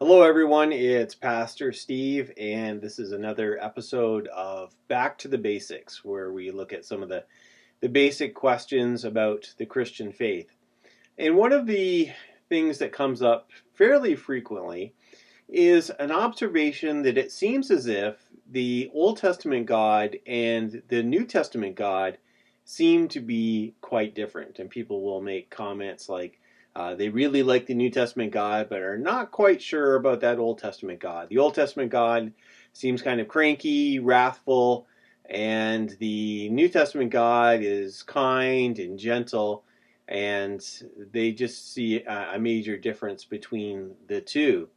Hello, everyone. It's Pastor Steve, and this is another episode of Back to the Basics, where we look at some of the basic questions about the Christian faith. And one of the things that comes up fairly frequently is an observation that it seems as if the Old Testament God and the New Testament God seem to be quite different. And people will make comments like, they really like the New Testament God, but are not quite sure about that Old Testament God. The Old Testament God seems kind of cranky, wrathful, and the New Testament God is kind and gentle, and they just see a major difference between the two.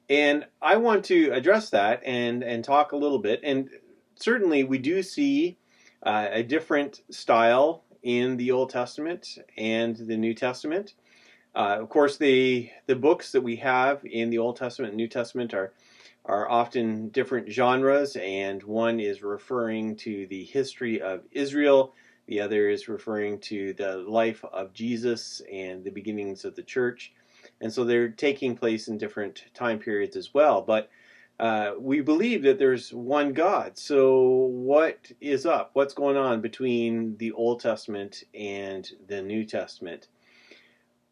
And I want to address that and talk a little bit. And certainly we do see a different style in the Old Testament and the New Testament. Of course, the books that we have in the Old Testament and New Testament are often different genres, and one is referring to the history of Israel, the other is referring to the life of Jesus and the beginnings of the church. And so they're taking place in different time periods as well. But we believe that there's one God. So what is up? What's going on between the Old Testament and the New Testament?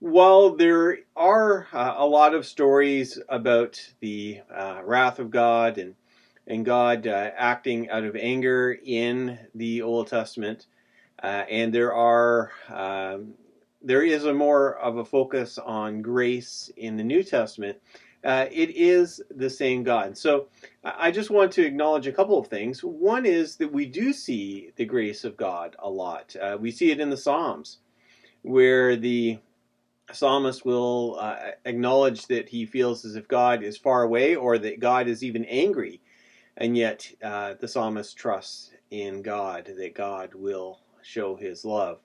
While there are a lot of stories about the wrath of God and God acting out of anger in the Old Testament, and there is a more of a focus on grace in the New Testament, it is the same God. So I just want to acknowledge a couple of things. One is that we do see the grace of God a lot. We see it in the Psalms, where the psalmist will acknowledge that he feels as if God is far away or that God is even angry, and yet the psalmist trusts in God, that God will show his love.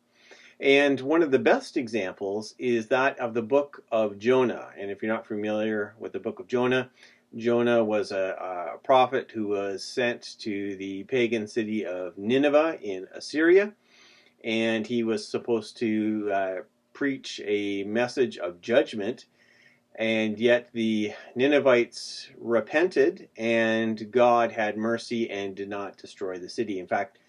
And one of the best examples is that of the book of Jonah. And if you're not familiar with the book of Jonah, Jonah was a prophet who was sent to the pagan city of Nineveh in Assyria, and he was supposed to preach a message of judgment, and yet the Ninevites repented, and God had mercy and did not destroy the city. In fact,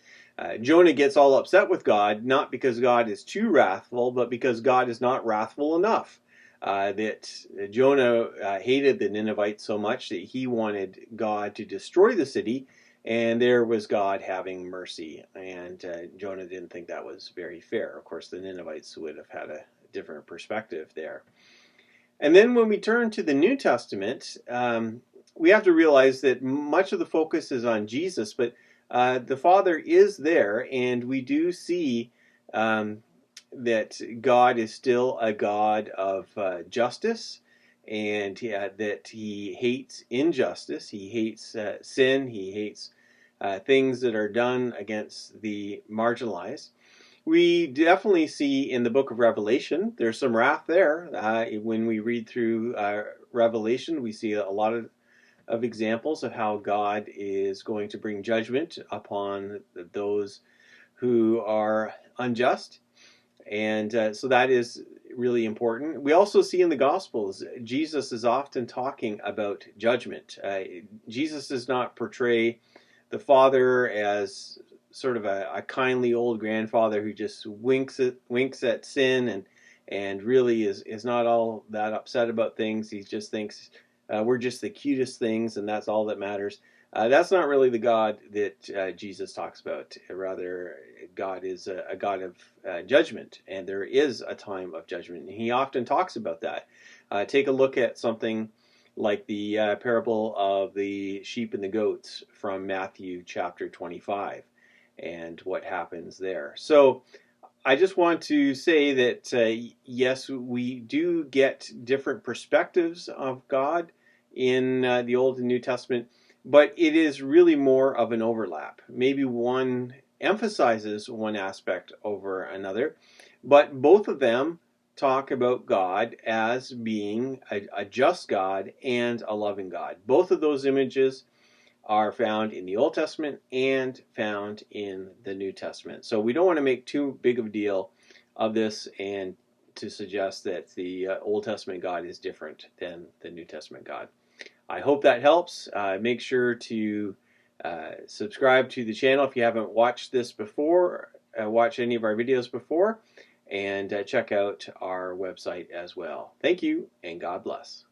Jonah gets all upset with God, not because God is too wrathful, but because God is not wrathful enough. That Jonah hated the Ninevites so much that he wanted God to destroy the city, and there was God having mercy. And Jonah didn't think that was very fair. Of course, the Ninevites would have had a different perspective there. And then when we turn to the New Testament, we have to realize that much of the focus is on Jesus, but the Father is there, and we do see that God is still a God of justice, and that He hates injustice, He hates sin, He hates things that are done against the marginalized. We definitely see in the book of Revelation, there's some wrath there. When we read through Revelation, we see a lot of examples of how God is going to bring judgment upon those who are unjust. And so that is really important. We also see in the Gospels, Jesus is often talking about judgment. Jesus does not portray the Father as sort of a kindly old grandfather who just winks at sin and really is not all that upset about things. He just thinks we're just the cutest things, and that's all that matters. That's not really the God that Jesus talks about. Rather, God is a God of judgment, and there is a time of judgment. And he often talks about that. Take a look at something like the parable of the sheep and the goats from Matthew chapter 25 and what happens there. So I just want to say that yes, we do get different perspectives of God in the Old and New Testament, but it is really more of an overlap. Maybe one emphasizes one aspect over another, but both of them talk about God as being a just God and a loving God. Both of those images are found in the Old Testament and found in the New Testament. So we don't want to make too big of a deal of this and to suggest that the Old Testament God is different than the New Testament God. I hope that helps. Make sure to subscribe to the channel if you haven't watched this before, watch any of our videos before, and check out our website as well. Thank you, and God bless.